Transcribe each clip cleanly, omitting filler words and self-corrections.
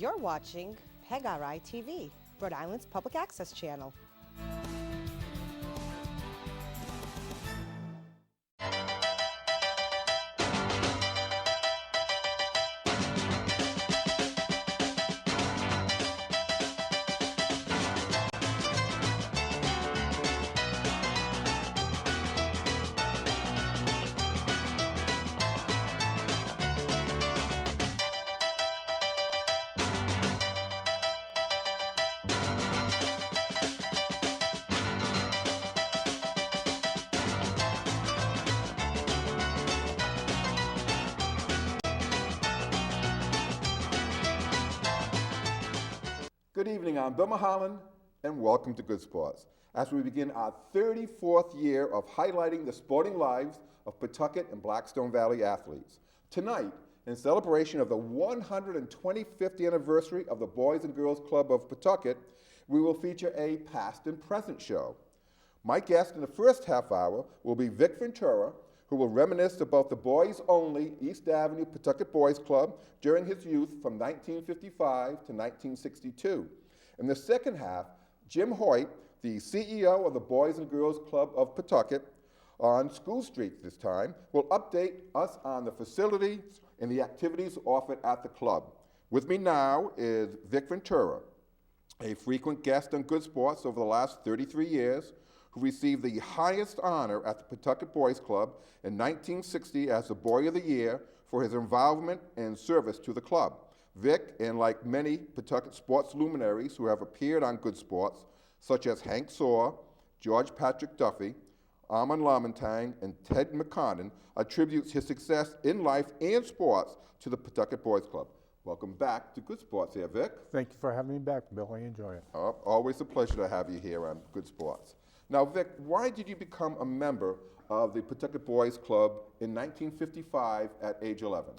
You're watching PEGRI TV, Rhode Island's public access channel. Good evening, I'm Bill Mulholland, and welcome to Good Sports. As we begin our 34th year of highlighting the sporting lives of Pawtucket and Blackstone Valley athletes. Tonight, in celebration of the 125th anniversary of the Boys and Girls Club of Pawtucket, we will feature a past and present show. My guest in the first half hour will be Vic Ventura, who will reminisce about the boys-only East Avenue Pawtucket Boys Club during his youth from 1955 to 1962. In the second half, Jim Hoyt, the CEO of the Boys and Girls Club of Pawtucket, on School Street this time, will update us on the facilities and the activities offered at the club. With me now is Vic Ventura, a frequent guest on Good Sports over the last 33 years, who received the highest honor at the Pawtucket Boys Club in 1960 as the Boy of the Year for his involvement and service to the club. Vic, and like many Pawtucket sports luminaries who have appeared on Good Sports, such as Hank Saw, George Patrick Duffy, Armand Lamontagne, and Ted McConnell, attributes his success in life and sports to the Pawtucket Boys Club. Welcome back to Good Sports here, Vic. Thank you for having me back, Bill. I enjoy it. Always a pleasure to have you here on Good Sports. Now, Vic, why did you become a member of the Pawtucket Boys Club in 1955 at age 11?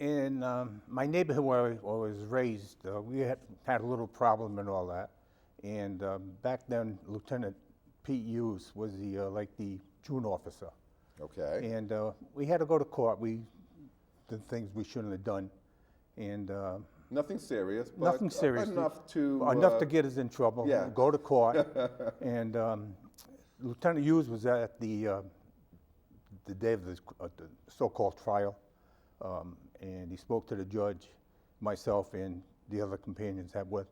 In my neighborhood where I was raised, we had a little problem and all that. And back then, Lieutenant Pete Hughes was the June officer. Okay. And we had to go to court. We did things we shouldn't have done. And Nothing serious, but nothing serious. Enough to get us in trouble. Yeah. Go to court. And Lieutenant Hughes was at the day of the so-called trial, and he spoke to the judge, myself, and the other companions that with.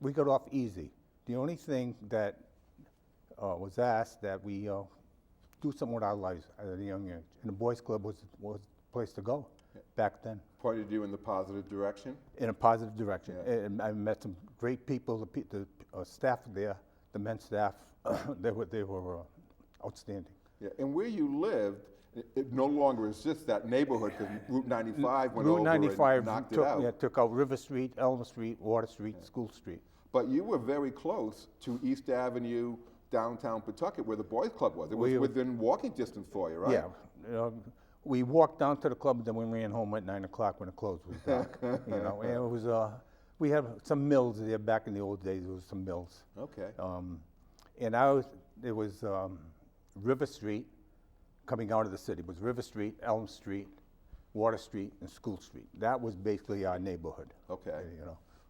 We got off easy. The only thing that was asked that we do something with our lives at a young age, and the boys' club was the place to go back then. Pointed you in the positive direction? In a positive direction. Yeah. And I met some great people, the staff there, the men's staff, they were outstanding. Yeah, and where you lived, it no longer exists, that neighborhood, because Route 95 went Route over 95 and knocked it out. Yeah, took out River Street, Elm Street, Water Street, School Street. But you were very close to East Avenue, downtown Pawtucket, where the boys' club was. It was within walking distance for you, right? Yeah. We walked down to the club, and then we ran home at 9 o'clock when the close was dark. And it was, we had some mills there back in the old days. There was some mills. Okay. And it was River Street coming out of the city. It was River Street, Elm Street, Water Street, and School Street. That was basically our neighborhood. Okay.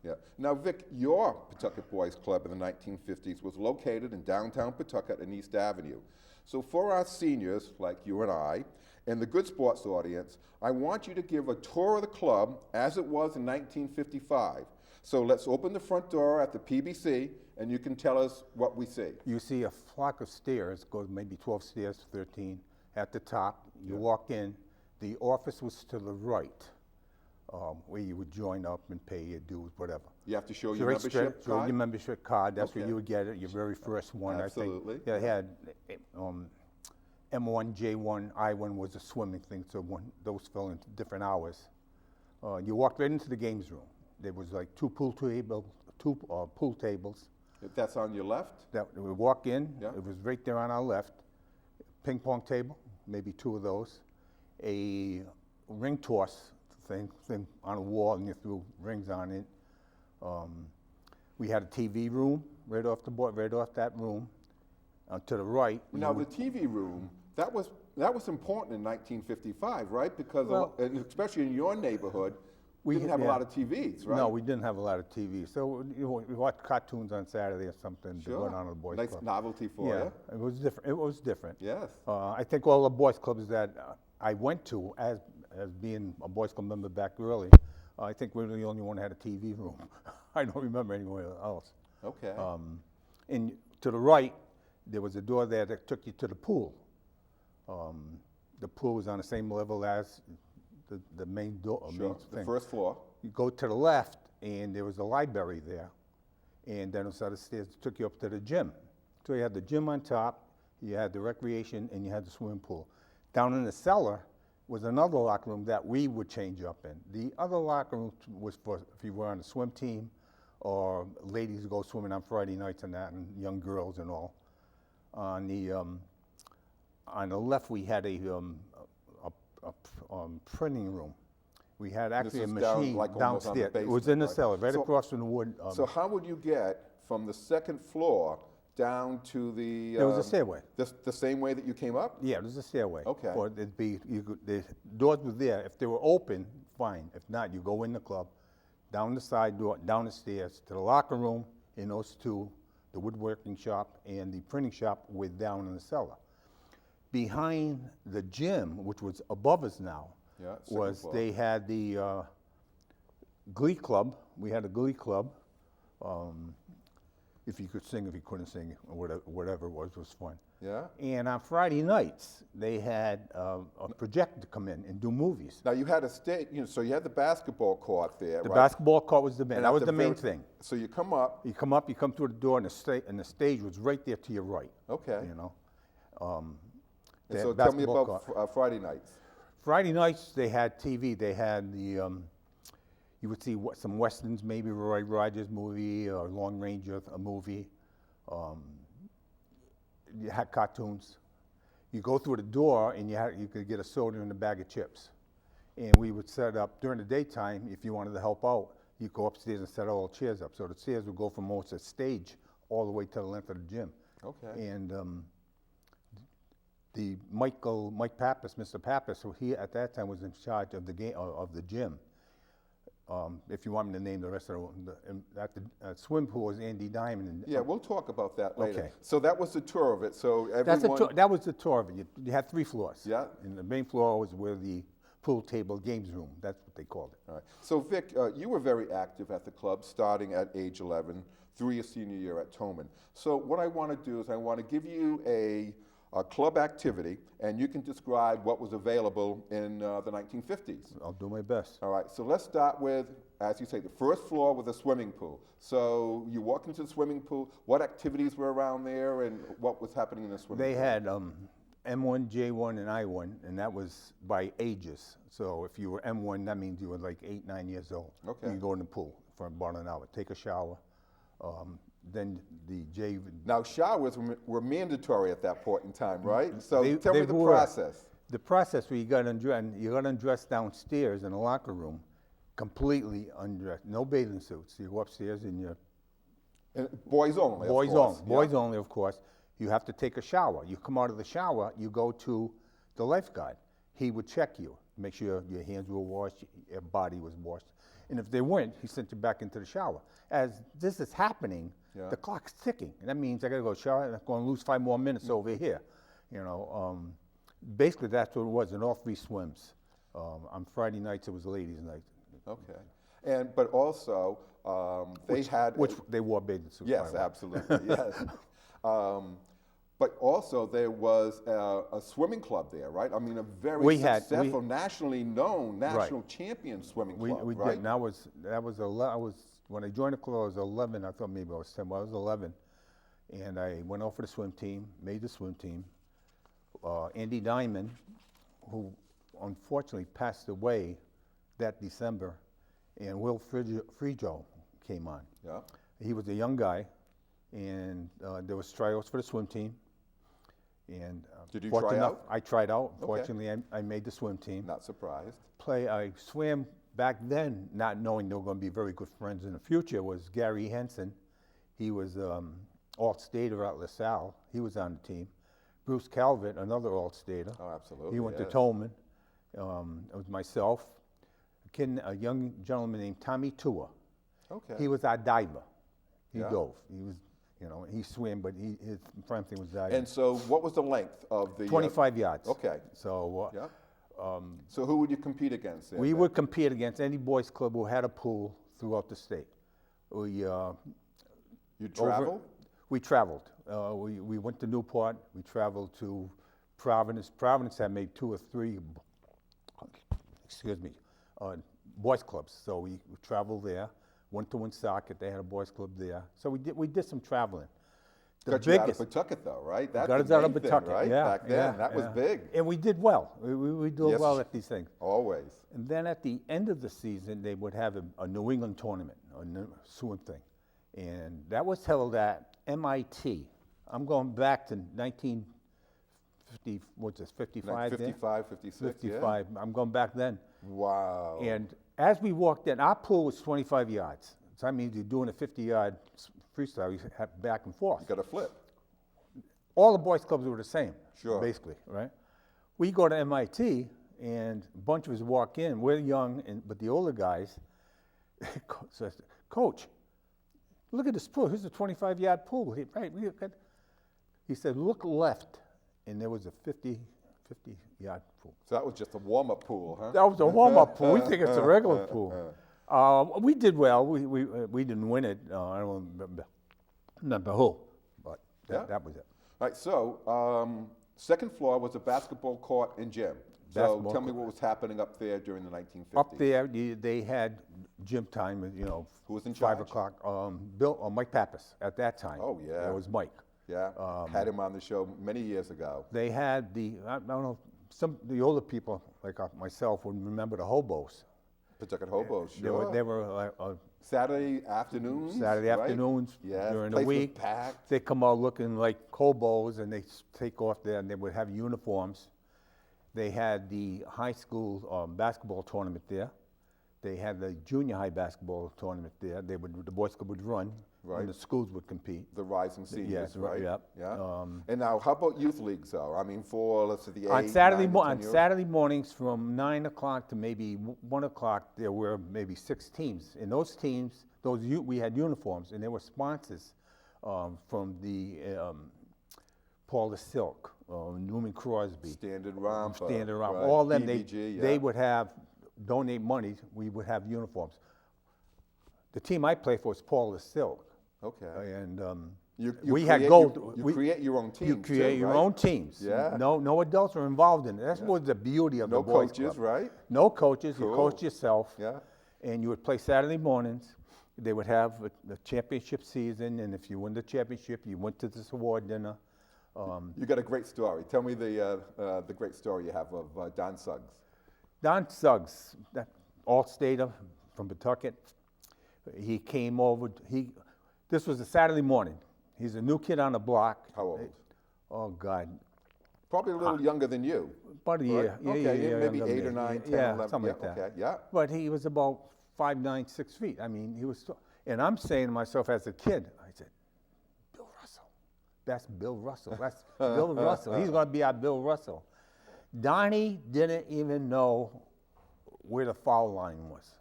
Yeah. Now, Vic, your Pawtucket Boys Club in the 1950s was located in downtown Pawtucket and East Avenue. So for our seniors, like you and I, and the Good Sports audience, I want you to give a tour of the club as it was in 1955. So let's open the front door at the PBC, and you can tell us what we see. You see a flock of stairs, goes maybe 12 stairs, 13, at the top. You walk in. The office was to the right, where you would join up and pay your dues, whatever. You have to show your membership Show card? your membership card. That's where you would get it, your very first one, Absolutely. I think. Yeah, it had M1, J1, I1 was a swimming thing, so those fell into different hours. You walked right into the games room. There was like two pool tables. That's on your left? We walk in, Yeah. it was right there on our left. Ping pong table, maybe two of those. A ring toss thing on a wall, and you threw rings on it. We had a TV room right off that room. To the right. Now the TV room, that was important in 1955, right? Because and especially in your neighborhood, We didn't have a yeah. lot of TVs, right? No, we didn't have a lot of TV. So we watched cartoons on Saturday or something Sure. going on at the boys' Nice club. novelty for Yeah, you. it was different. It was different. Yes. I think all the boys' clubs that I went to as being a boys' club member back early, I think we were the only one that had a TV room. I don't remember anywhere else. Okay. And to the right, there was a door there that took you to the pool. The pool was on the same level as the main door. Sure. Main The thing. first floor. You go to the left, and there was a library there. And then a set of stairs that took you up to the gym. So you had the gym on top, you had the recreation, and you had the swimming pool. Down in the cellar was another locker room that we would change up in. The other locker room was for if you were on the swim team, or ladies go swimming on Friday nights and that, and young girls and all. On the left, we had a printing room. We had actually a This is down, machine like, almost on the downstairs. It was basement, in the right? cellar, right So- across from the wood. So how would you get from the second floor down to the? There was a stairway. The same way that you came up? Yeah, there's a stairway. Okay. Or it'd be, the doors were there. If they were open, fine. If not, you go in the club, down the side door, down the stairs, to the locker room, and those two, the woodworking shop and the printing shop, were down in the cellar. Behind the gym, which was above us now, Yeah, second was floor. they had the glee club. We had a glee club. If you could sing, if you couldn't sing, or whatever it was fun. Yeah. And on Friday nights, they had a projector come in and do movies. Now you had a stage, so you had the basketball court there, The right? basketball court was the main. And That at was the main very- thing. So you come up. You come through the door, and the stage was right there to your right. Okay. You know. And They so had tell me basketball about court. Friday nights. Friday nights they had TV. They had the. You would see some westerns, maybe Roy Rogers movie or Long Ranger a movie. You had cartoons. You go through the door and you could get a soda and a bag of chips. And we would set up, during the daytime, if you wanted to help out, you go upstairs and set all the chairs up. So the chairs would go from almost a stage all the way to the length of the gym. Okay. And Mike Pappas, Mr. Pappas, who he at that time was in charge of the game of the gym. If you want me to name the rest of them, at the swim pool was Andy Diamond. And, Yeah, we'll talk about that later. Okay. So that was the tour of it. So That's everyone. that was the tour of it. You had 3 floors. Yeah. And the main floor was where the pool table games room. That's what they called it. All right. So Vic, you were very active at the club starting at age 11 through your senior year at Toman. So what I want to do is I want to give you a club activity, and you can describe what was available in the 1950s. I'll do my best. All right, so let's start with, as you say, the first floor with a swimming pool. So you walk into the swimming pool, what activities were around there, and what was happening in the swimming They pool? had M1, J1, and I1, and that was by ages. So if you were M1, that means you were like 8, 9 years old. Okay. You can go in the pool for about an hour, take a shower. Then the J. Now, showers were mandatory at that point in time, right? So They- tell me they the were. process. The process where you got undressed downstairs in the locker room, completely undressed, no bathing suits. You go upstairs and you're And boys only, of boys course. only. Boys Yeah. only, of course. You have to take a shower. You come out of the shower, you go to the lifeguard. He would check you, make sure your hands were washed, your body was washed. And if they weren't, he sent you back into the shower. As this is happening, Yeah. the clock's ticking. And that means I gotta go shower, and I'm gonna lose 5 more minutes over here. Basically that's what it was in all 3 swims. On Friday nights, it was ladies' night. Okay. But also, they had... Which they wore bathing suits. Yes, by the way. absolutely, yes. But also there was a swimming club there, right? I mean, a very successful, nationally known, national champion swimming club, we right? did, and that was when I joined the club, I was 11. I thought maybe I was 10, but I was 11. And I went out for the swim team, made the swim team. Andy Diamond, who unfortunately passed away that December, and Will Frijo came on. Yeah. He was a young guy, and there was tryouts for the swim team. And Did you fortunate try enough, out? I tried out. Okay. Fortunately, I made the swim team. Not surprised. I swam back then, not knowing they were going to be very good friends in the future, was Gary Henson. He was Alt-Stater at LaSalle. He was on the team. Bruce Calvert, another Alt-Stater. Oh, absolutely. He went yes. to Tolman. It was myself, a young gentleman named Tommy Tua. Okay. He was our diver. He Yeah. dove. He was, he swam, but his prime thing was diving. And so what was the length of the... 25 yards. Okay. So Yeah. So who would you compete against? we would compete against any boys club who had a pool throughout the state. You traveled? We traveled. We went to Newport. We traveled to Providence. Providence had made 2 or 3, boys clubs. So we traveled there. Went to Woonsocket. They had a boys club there. So we did some traveling. Got you out of Pawtucket, though, right? That's got us the out of main thing, Pawtucket, right? yeah. Back then, yeah, that was big. And we did well. We did Yes. well at these things. Always. And then at the end of the season, they would have a New England tournament, a swim thing. And that was held at MIT. I'm going back to 1950, what's this, 55 there? 55, 56, 55. I'm going back then. yeah. Wow. And as we walked in, our pool was 25 yards. So that means you're doing a 50-yard freestyle, you have back and forth. You got to flip. All the boys clubs were the same, Sure. basically, right? We go to MIT, and a bunch of us walk in. We're young, but the older guys says, "Coach, look at this pool. Here's a 25-yard pool." He said, "Look left," and there was a 50-yard pool. So that was just a warm-up pool, huh? That was a warm-up pool. We think it's a regular pool. We did well. We didn't win it. I don't remember who, but Yeah. that was it. All right, so second floor was a basketball court and gym. So Basketball tell me what was happening up there during the 1950s. Up there, they had gym time, Who was in 5 charge? o'clock. Mike Pappas at that time. Oh, yeah. It was Mike. Yeah, had him on the show many years ago. They had I don't know, the older people, like myself, would remember the hobos. Pawtucket Hobos, sure. They were Saturday afternoons, Saturday right? afternoons Yeah, during the place was week. packed. They come out looking like hobos, and they take off there, and they would have uniforms. They had the high school basketball tournament there. They had the junior high basketball tournament there. The boys club would run, Right. and the schools would compete. The rising seniors, Yes, right? yep. Yeah. And now, how about youth leagues, though? I mean, for, let's say, the 8, On Saturday, 9 to 10 on years? Saturday mornings from 9 o'clock to maybe 1 o'clock, there were maybe 6 teams. And those teams, we had uniforms, and there were sponsors from the Paul the Silk, Newman Crosby, Standard Romp. Standard Romp, right, all of them, PVG, yeah. they would donate money, we would have uniforms. The team I played for was Paul the Silk. Okay. And You we had create gold. You create your own teams, You create too, your right? own teams. Yeah. No adults are involved in it. That's what the beauty of No the boys coaches, club. right? No coaches. You Cool. coach yourself. Yeah. And you would play Saturday mornings. They would have the championship season, and if you win the championship, you went to this award dinner. You got a great story. Tell me the great story you have of Don Suggs. Don Suggs, All-Stater from Pawtucket. He came over. This was a Saturday morning. He's a new kid on the block. How old? Oh God, Probably a little younger than you. about a year. Right? Okay, yeah, maybe younger 8 or than me. 9, 10, yeah, 11. something Yeah, like that. okay, yeah. But he was about 5'9", 6 feet. I mean, he was. And I'm saying to myself as a kid, I said, Bill Russell. That's Bill Russell. That's Bill Russell. He's going to be our Bill Russell. Donnie didn't even know where the foul line was.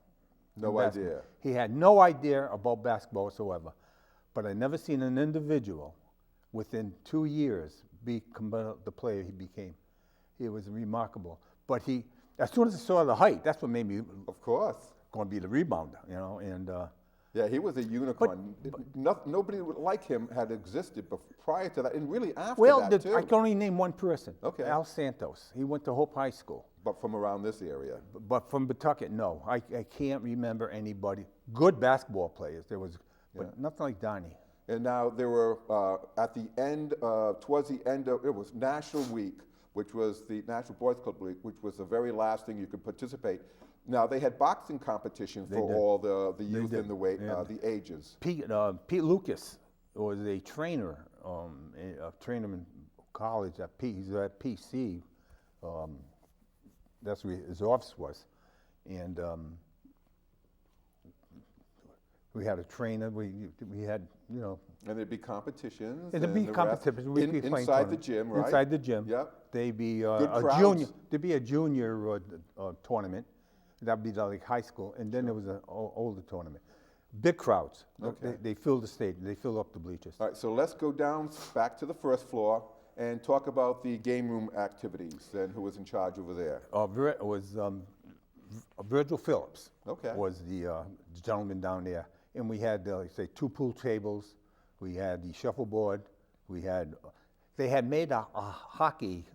No idea. He had no idea about basketball whatsoever. But I never seen an individual within 2 years become the player he became. It was remarkable. But as soon as I saw the height, that's what made me Of course. going to be the rebounder, and Yeah, he was a unicorn. Nobody like him had existed prior to that, and really after that, too. I can only name one person. Okay. Al Santos. He went to Hope High School. But from around this area. But from Pawtucket, no. I can't remember anybody. Good basketball players. There was, but nothing like Donnie. And now there were, at the end, towards the end of, it was National Week, which was the National Boys Club Week, which was the very last thing you could participate. Now, they had boxing competitions for all the youth and the ages. Pete Lucas was a trainer in college he's at PC. That's where his office was. And we had a trainer, we had, And there'd be competitions. There'd be the rest- competitions. We'd be playing inside the tournaments. gym, right? Inside the gym. Yep. They'd be Good a crowds. junior. There'd be a junior tournament. That'd be like high school, and then there was an older tournament. Big crowds. Okay. They filled the stadium. They filled up the bleachers. All right, so let's go down back to the first floor and talk about the game room activities and who was in charge over there. It was Virgil Phillips. Okay. Was the gentleman down there, and we had like say 2 pool tables. We had the shuffleboard. They had made a hockey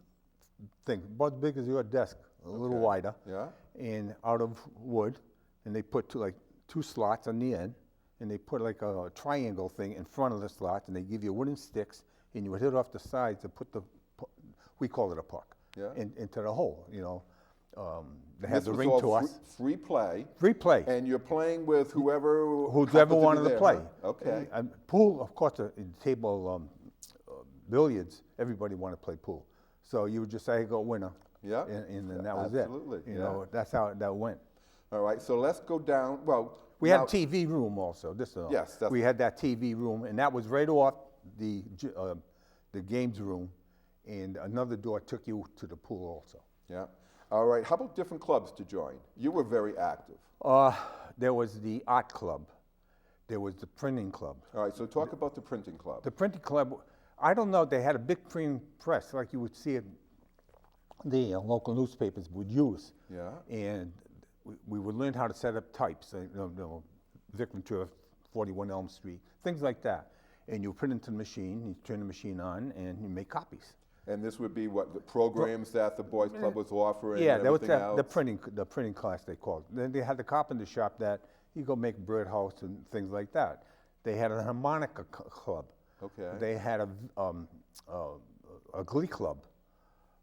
thing about as big as your desk, a little wider, Yeah. and out of wood, and they put 2 slots on the end, and they put like a triangle thing in front of the slots, and they give you wooden sticks, and you would hit off the sides to put we call it a puck, into the hole, you know. They had This the was ring all to us. Free play. Free play. And you're playing with whoever Whoever wanted be to there, play. huh? Okay. And pool, of course, in table billiards, everybody wanted to play pool. So you would just say, go winner. Yeah. And then that was Absolutely. it. You know, that's how that went. All right, so let's go down. Well, We had a TV room also. Yes, we had that TV room, and that was right off the games room, and another door took you to the pool also. Yeah. All right, how about different clubs to join? You were very active. There was the art club. There was the printing club. All right, so talk about the printing club. The printing club, I don't know, they had a big printing press like you would see it, the local newspapers would use. Yeah. And we would learn how to set up types, Vic Ventura, 41 Elm Street, things like that. And you put it into the machine, you turn the machine on, and you make copies. And this would be what, the programs that the Boys Club was offering Yeah, and that was everything else? the printing class they called it. Then they had the carpenter shop that you go make birdhouse and things like that. They had a harmonica club. Okay. They had a glee club.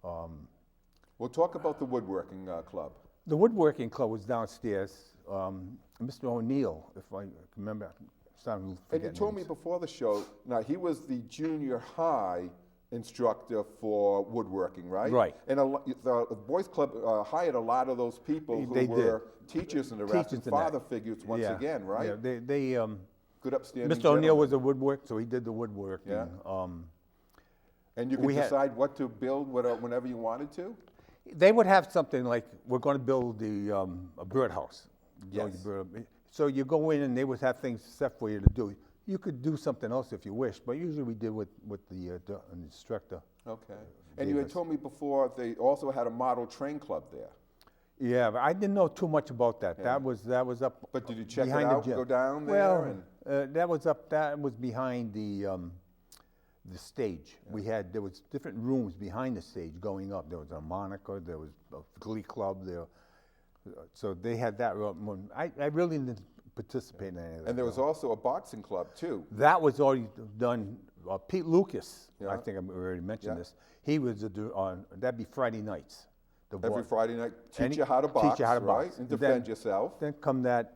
Well, talk about the woodworking club. The woodworking club was downstairs. Mr. O'Neill, if I remember, I'm starting to And forget you told me names. before the show, now he was the junior high instructor for woodworking, right? Right. And the Boys Club hired a lot of those people who They were teachers in the rest and Teachers in that. father figures once Yeah, again, right? Yeah, they Good upstanding Mr. O'Neill gentlemen. was a woodworker, so he did the woodworking. Yeah. And you could we had- decide what to build whenever you wanted to? They would have something like, we're going to build a birdhouse. Yes. So you go in and they would have things set for you to do. You could do something else if you wish, but usually we did with the instructor. Okay. And you had Davis. told me before they also had a model train club there. Yeah, but I didn't know too much about that. Yeah. That was up. But did you check it behind the out, gym. go down there? Well, that was behind the stage. There was different rooms behind the stage going up. There was a harmonica, there was a glee club there. So they had that room. I really didn't participate in any of that. And there was also a boxing club too. That was already done. Pete Lucas, Yeah. I think I already mentioned Yeah. this. He was on. That'd be Friday nights. Every Friday night, teach Any- you how to box, teach you how to right? box. And Then- defend yourself. Then come that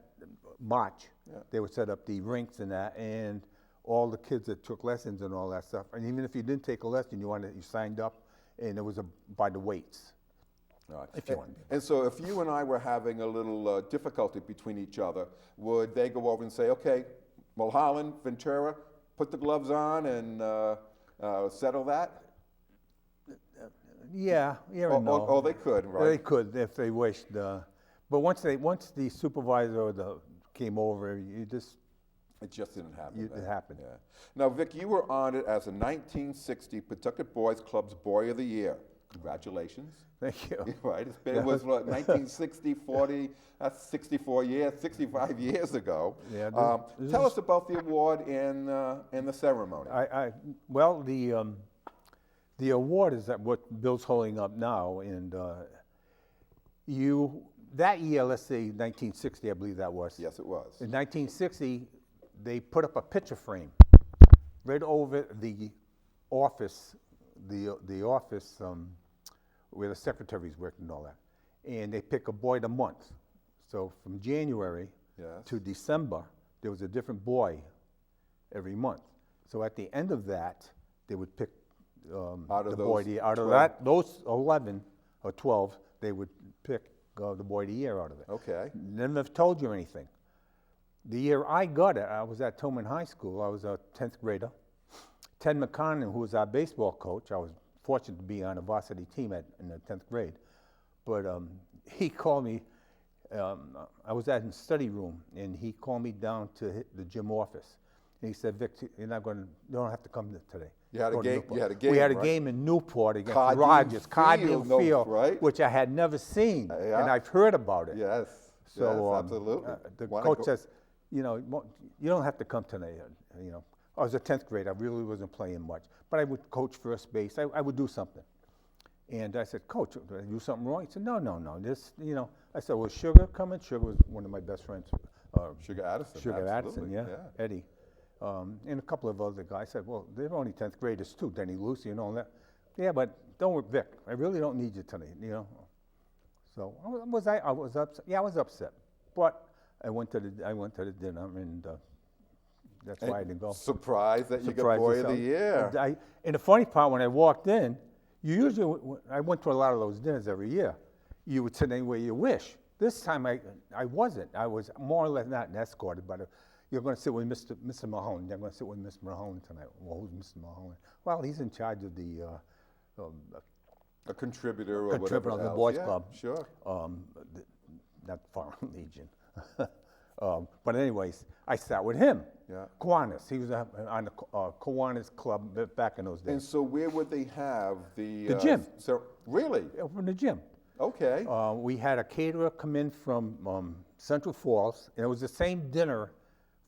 March, Yeah. they would set up the rinks and that, and all the kids that took lessons and all that stuff. And even if you didn't take a lesson, you signed up, and it was by the weights. All right. If you want to be. And so if you and I were having a little difficulty between each other, would they go over and say, okay, Mulholland, Ventura, put the gloves on and settle that? Yeah, and no. Oh, they could, right? They could if they wished. But once the supervisor came over, It just didn't happen. It happened. Yeah. Now, Vic, you were honored as a 1960 Pawtucket Boys Club's Boy of the Year. Congratulations. Thank you. Right. It was what, 1960, 40, that's 64 years, 65 years ago. Yeah, Tell us about the award and the ceremony. Well, the award is what Bill's holding up now, and that year, let's say 1960, I believe that was. Yes, it was. In 1960, they put up a picture frame right over the office, the office where the secretaries worked and all that. And they pick a boy of the month. So from January Yes. to December, there was a different boy every month. So at the end of that, they would pick Out of the those boy of the year. Out of 12? those 11 or 12, they would pick the boy of the year out of it. Okay. Never told you anything. The year I got it, I was at Tillman High School. I was a 10th grader. Ted McConnell, who was our baseball coach, I was fortunate to be on a varsity team in the 10th grade. But he called me I was at his study room, and he called me down to the gym office. And he said, Vic, you don't have to come today. You had a Go to game. Newport." You had a game. We had a right? game in Newport against Cardine Rogers, Cardine Field, no, Field, right? which I had never seen, Yeah. and I've heard about it. Yes. So yes, absolutely. The Wanna coach go- says, you don't have to come today. I was a 10th grade. I really wasn't playing much, but I would coach first base. I would do something. And I said, Coach, did I do something wrong? He said, no. This, I said, was Sugar coming? Sugar was one of my best friends. Sugar Addison. Sugar Addison, absolutely, yeah. Eddie. And a couple of other guys. I said, well, they're only 10th graders too, Denny Lucy and all that. Yeah, but don't worry, Vic, I really don't need you tonight, So I was upset. Yeah, I was upset. But I went to the dinner, and that's why I didn't go. Surprised that you got Surprised Boy of yourself. the Year. And the funny part, when I walked in, I went to a lot of those dinners every year. You would sit anywhere you wish. This time I wasn't. I was more or less not escorted, but you're going to sit with Mr. Mulholland. You're going to sit with Mr. Mulholland tonight. Well, who's Mr. Mulholland? Well, he's in charge of the A contributor or contributor whatever of the else. Boys Yeah, Club. Sure. Not Foreign Legion. But anyways, I sat with him. Yeah. Kiwanis. He was on the Kiwanis Club back in those days. And so where would they have the... The gym. So, really? From the gym. Okay. We had a caterer come in from Central Falls, and it was the same dinner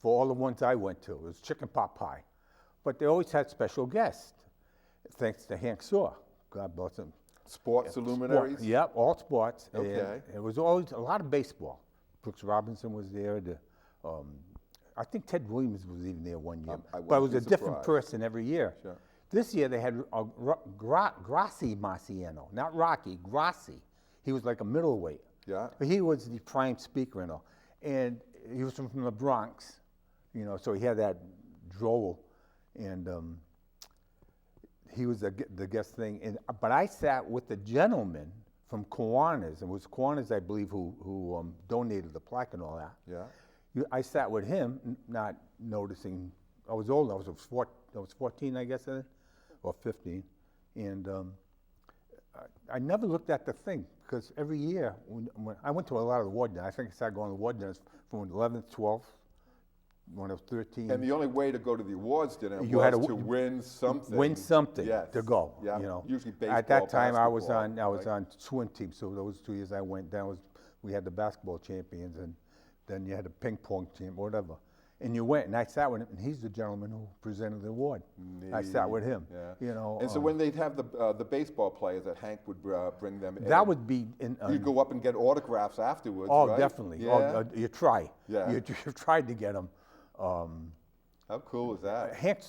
for all the ones I went to. It was chicken pot pie. But they always had special guests, thanks to Hank Saw. God bless him. Sports luminaries? Yep, all sports. Okay. And it was always a lot of baseball. Brooks Robinson was there. I think Ted Williams was even there one year. But it was a different person every year. Sure. This year they had Grassi Marciano, not Rocky, Grassi. He was like a middleweight. Yeah. But he was the prime speaker and all. And he was from the Bronx, so he had that droll. And he was the guest thing. But I sat with the gentleman from Kiwanis. It was Kiwanis, I believe, who donated the plaque and all that. Yeah. I sat with him, not noticing. I was old. I was 14, I guess, then, or 15. And I never looked at the thing, because every year, when I went to a lot of the ward dinners. I think I started going to ward dinners from 11th, 12th, when I was 13. And the only way to go to the awards dinner You was had to win something. Win something Yes. to go. Yeah. Usually baseball, At that time, I was basketball, on swim team. So those 2 years I went down, we had the basketball champions, and then you had the ping pong team, whatever. And you went, and I sat with him, and he's the gentleman who presented the award. I sat with him. Yeah. And so when they'd have the baseball players, that Hank would bring them in. That would be in. You'd go up and get autographs afterwards, Oh, right? definitely. Yeah. You try. Yeah. You tried to get them. How cool is that? Hank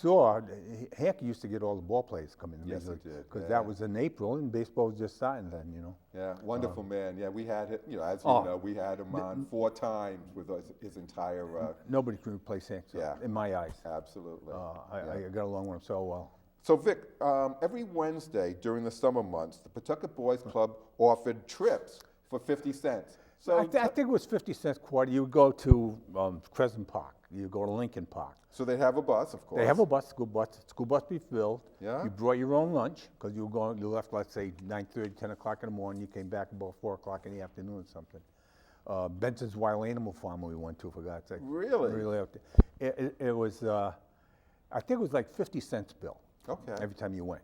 used to get all the ball players coming in. Yes, he did, Because yeah. that was in April, and baseball was just starting then, Yeah, wonderful man. Yeah, we had him, as you know, we had him on 4 times with his entire... Nobody can replace Hank, in my eyes. Absolutely. I got along with him so well. So Vic, every Wednesday during the summer months, the Pawtucket Boys Club offered trips for 50 cents. So I think it was 50 cents a quarter. You would go to Crescent Park. You go to Lincoln Park. So they'd have a bus, of course. They have a bus, school bus. School bus be filled. Yeah. You brought your own lunch, because you left, let's say, 9:30, 10 o'clock in the morning. You came back about 4 o'clock in the afternoon or something. Benson's Wild Animal Farm we went to, for God's sake. Really? Really out there. It was, I think it was like 50 cents bill. Okay. Every time you went,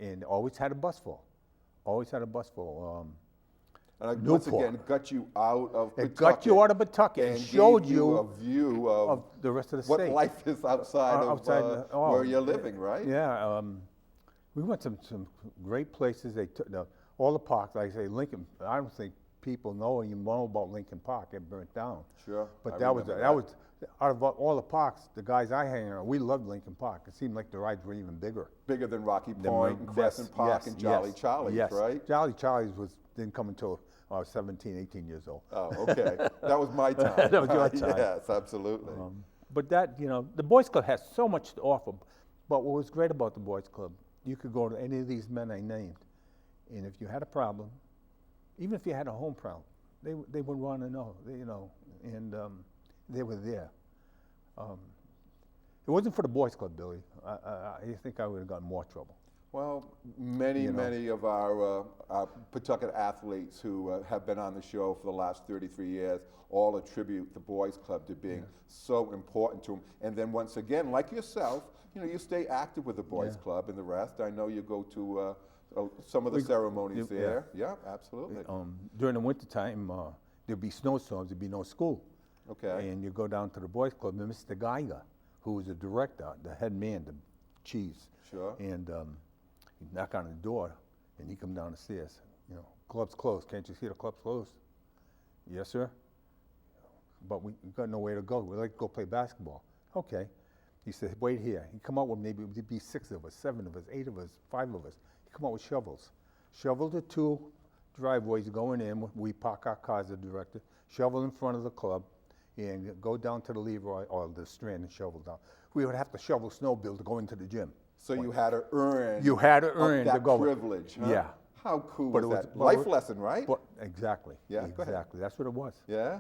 and always had a bus full. Always had a bus full. And once again, it got you out of Pawtucket. It got you out of Pawtucket and showed gave you a view of the rest of the what state. life is outside of where you're living, right? Yeah. We went to some great places. They took all the parks. Like I say, Lincoln. I don't think people know or even know about Lincoln Park. It burnt down. Sure. But I that was remember out of all the parks, the guys I hang around, we loved Lincoln Park. It seemed like the rides were even bigger. Bigger than Rocky Point and Crescent Park and Jolly Charlie's, yes. right? Jolly Charlie's didn't come until I was 17, 18 years old. Oh, okay. That was my time. That was your time. Yes, absolutely. But that, the Boys Club has so much to offer. But what was great about the Boys Club, you could go to any of these men I named, and if you had a problem, even if you had a home problem, they would want to know, and they were there. It wasn't for the Boys Club, Billy. I think I would have gotten more trouble. Well, many of our Pawtucket athletes who have been on the show for the last 33 years all attribute the Boys Club to being so important to them. And then once again, like yourself, you stay active with the Boys Club and the rest. I know you go to some of the ceremonies there. Yeah, absolutely. During the wintertime, there'd be snowstorms, there'd be no school. Okay. And you go down to the Boys Club, and Mr. Geiger, who was the director, the head man, the cheese. Sure. And he'd knock on the door, and he'd come down the stairs. Club's closed. Can't you see the club's closed? Yes, sir. But we got nowhere to go. We'd like to go play basketball. Okay. He said, wait here. He'd come out with maybe, there'd be 6 of us, 7 of us, 8 of us, 5 of us. He'd come out with shovels. Shovel the 2 driveways going in. We park our cars, the director. Shovel in front of the club, and go down to the Leroy or the Strand and shovel down. We would have to shovel snowmobile to go into the gym. So you had to earn. You had to earn that to go. privilege, huh? Yeah. How cool But was that? Life lesson, right? Exactly. Yeah, go ahead. Exactly. That's what it was. Yeah.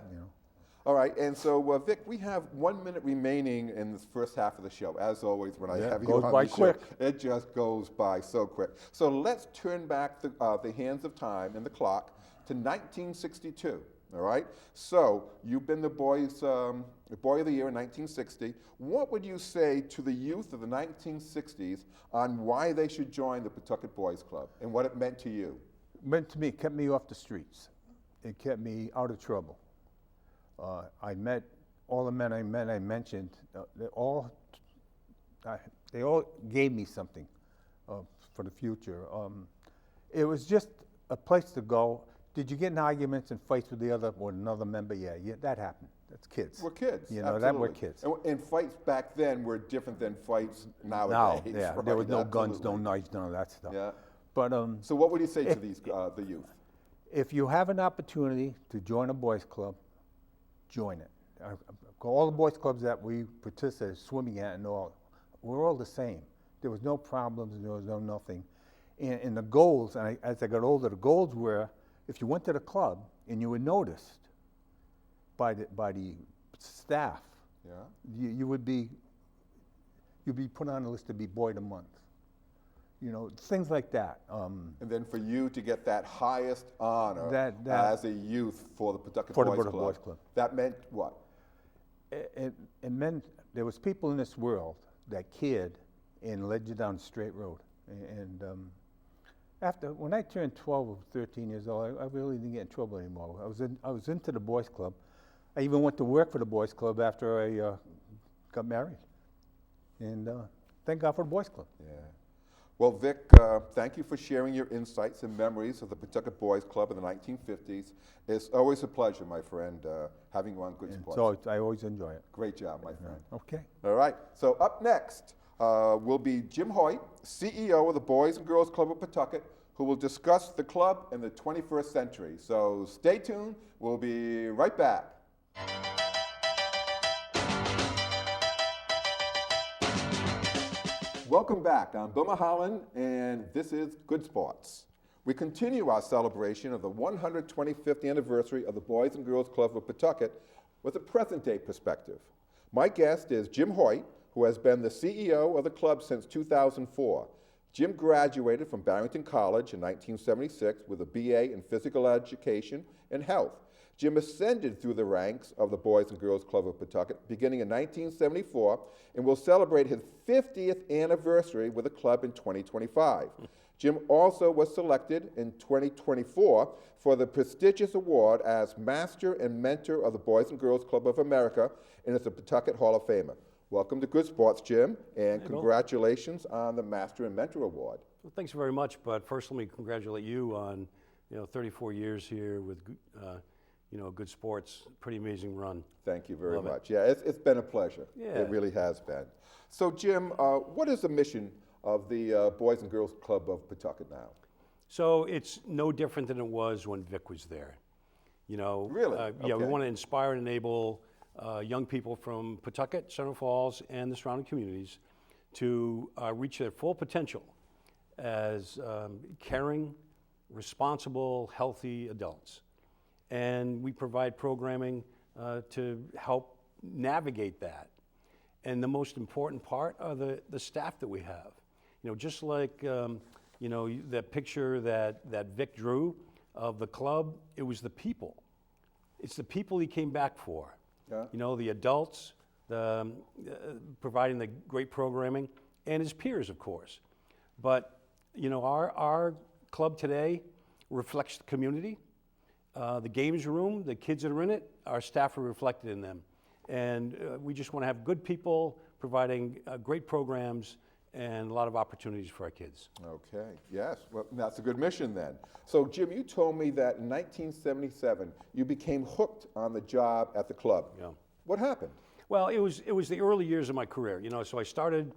All right, and so Vic, we have 1 minute remaining in this first half of the show. As always, when I have you on the show, it just goes by so quick. So let's turn back the hands of time and the clock to 1962. All right. So you've been the Boy of the Year in 1960. What would you say to the youth of the 1960s on why they should join the Pawtucket Boys Club and what it meant to you? It meant to me, it kept me off the streets. It kept me out of trouble. I met all the men I mentioned. They all gave me something for the future. It was just a place to go. Did you get in arguments and fights with another member? Yeah, that happened. That's kids. We're kids. That were kids. And fights back then were different than fights nowadays. Now, right? there was no guns, no knives, none of that stuff. Yeah. But so what would you say to these the youth? If you have an opportunity to join a boys club, join it. All the boys clubs that we participated swimming at and all, we're all the same. There was no problems, there was no nothing. And the goals, and as I got older, the goals were, if you went to the club and you were noticed by the staff, you'd be put on the list to be Boy of the Month. Things like that. And then for you to get that highest honor as a youth for the Pawtucket Boys Club, that meant what? It meant there was people in this world that cared and led you down a straight road. And when I turned 12 or 13 years old, I really didn't get in trouble anymore. I was into the Boys Club. I even went to work for the Boys Club after I got married. And thank God for the Boys Club. Yeah. Well, Vic, thank you for sharing your insights and memories of the Pawtucket Boys Club in the 1950s. It's always a pleasure, my friend, having you on Good Sports. So I always enjoy it. Great job, my friend. Okay. All right. So up next will be Jim Hoyt, CEO of the Boys and Girls Club of Pawtucket, who will discuss the club in the 21st century. So stay tuned. We'll be right back. Welcome back. I'm Bill Mulholland, and this is Good Sports. We continue our celebration of the 125th anniversary of the Boys and Girls Club of Pawtucket with a present-day perspective. My guest is Jim Hoyt, who has been the CEO of the club since 2004. Jim graduated from Barrington College in 1976 with a BA in Physical Education and Health. Jim ascended through the ranks of the Boys and Girls Club of Pawtucket beginning in 1974 and will celebrate his 50th anniversary with the club in 2025. Jim also was selected in 2024 for the prestigious award as Master and Mentor of the Boys and Girls Club of America and is a Pawtucket Hall of Famer. Welcome to Good Sports, Jim, and congratulations on the Master and Mentor Award. Well, thanks very much, but first let me congratulate you on 34 years here with Good Sports. Pretty amazing run. Thank you very much. Yeah, it's been a pleasure. Yeah. It really has been. So, Jim, what is the mission of the Boys and Girls Club of Pawtucket now? So it's no different than it was when Vic was there. Really? Yeah, we want to inspire and enable young people from Pawtucket, Central Falls, and the surrounding communities to reach their full potential as caring, responsible, healthy adults. And we provide programming to help navigate that. And the most important part are the staff that we have. just like that picture that Vic drew of the club, it was the people. It's the people he came back for. Yeah. The adults, providing the great programming, and his peers, of course. But our club today reflects the community. The games room, the kids that are in it, our staff are reflected in them. And we just want to have good people providing great programs and a lot of opportunities for our kids. Okay, yes, well, that's a good mission then. So Jim, you told me that in 1977, you became hooked on the job at the club. Yeah. What happened? Well, it was the early years of my career, so I started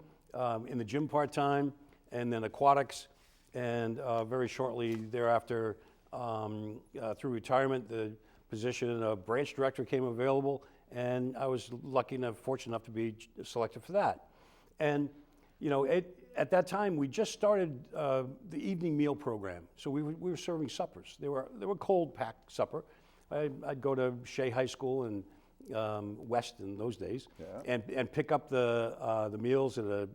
in the gym part-time and then aquatics, and very shortly thereafter, through retirement, the position of branch director came available, and I was fortunate enough to be selected for that. And at that time, we just started the evening meal program. So we were serving suppers. They were cold packed supper. I'd go to Shea High School and West in those days, yeah. and pick up the meals in a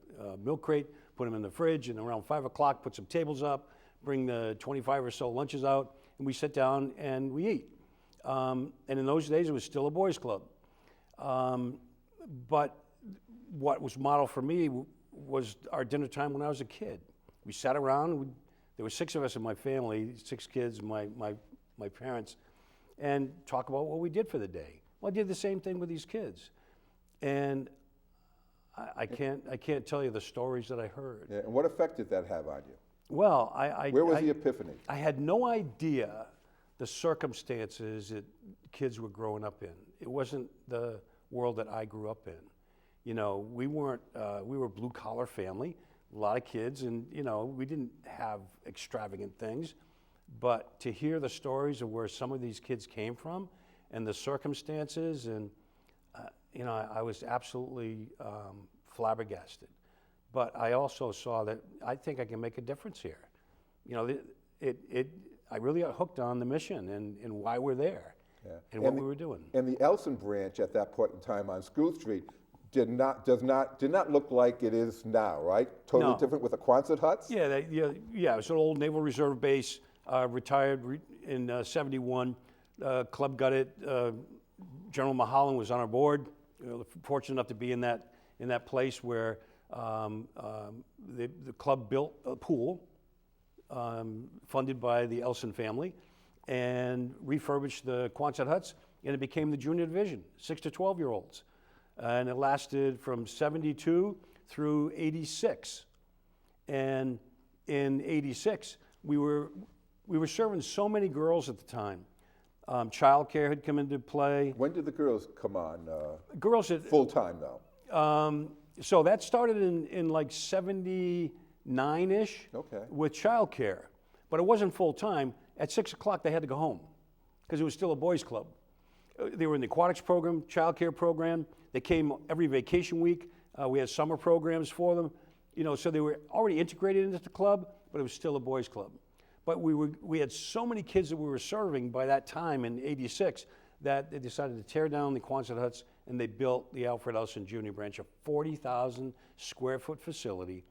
milk crate, put them in the fridge, and around 5 o'clock, put some tables up, bring the 25 or so lunches out, and we sit down and we eat. And in those days, it was still a boys' club. But what was modeled for me was our dinner time when I was a kid. We sat around. There were 6 of us in my family, 6 kids, my parents, and talk about what we did for the day. Well, I did the same thing with these kids, and I can't tell you the stories that I heard. Yeah, and what effect did that have on you? Well, Where was the epiphany? I had no idea the circumstances that kids were growing up in. It wasn't the world that I grew up in. We were a blue collar family, a lot of kids, and we didn't have extravagant things. But to hear the stories of where some of these kids came from and the circumstances, and I was absolutely flabbergasted. But I also saw that I think I can make a difference here. I really got hooked on the mission and why we're there, Yeah. and what we were doing. And the Elson branch at that point in time on School Street did not look like it is now, right? Totally No. different with the Quonset huts? Yeah, it was an old Naval Reserve base, retired in 71. Club got it. General Mulholland was on our board. Fortunate enough to be in that place where the club built a pool funded by the Elson family and refurbished the Quonset huts, and it became the junior division, 6 to 12-year-olds. And it lasted from 72 through 86. And in 86, we were serving so many girls at the time. Child care had come into play. When did the girls come on? Girls at Full time though. So that started in like 79-ish. Okay. With child care, but it wasn't full time. At 6 o'clock, they had to go home because it was still a boys' club. They were in the aquatics program, child care program. They came every vacation week. We had summer programs for them. So they were already integrated into the club, but it was still a boys' club. But we had so many kids that we were serving by that time in '86 that they decided to tear down the Quonset huts, and they built the Alfred Elson Jr. branch, a 40,000 square foot facility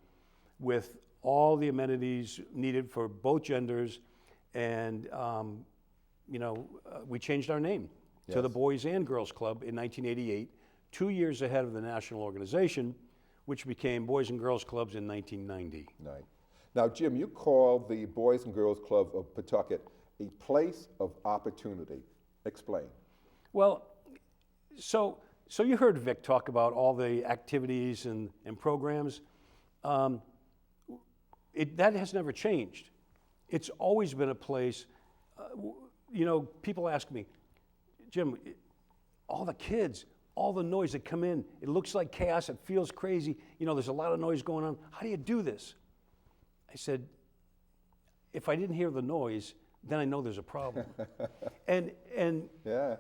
with all the amenities needed for both genders. And we changed our name to the Boys and Girls Club in 1988, 2 years ahead of the national organization, which became Boys and Girls Clubs in 1990. Right. Now, Jim, you call the Boys and Girls Club of Pawtucket a place of opportunity. Explain. Well, so you heard Vic talk about all the activities and programs. That has never changed. It's always been a place, people ask me, Jim, all the kids, all the noise that come in, it looks like chaos, it feels crazy, there's a lot of noise going on. How do you do this? I said, if I didn't hear the noise, then I know there's a problem. and yeah.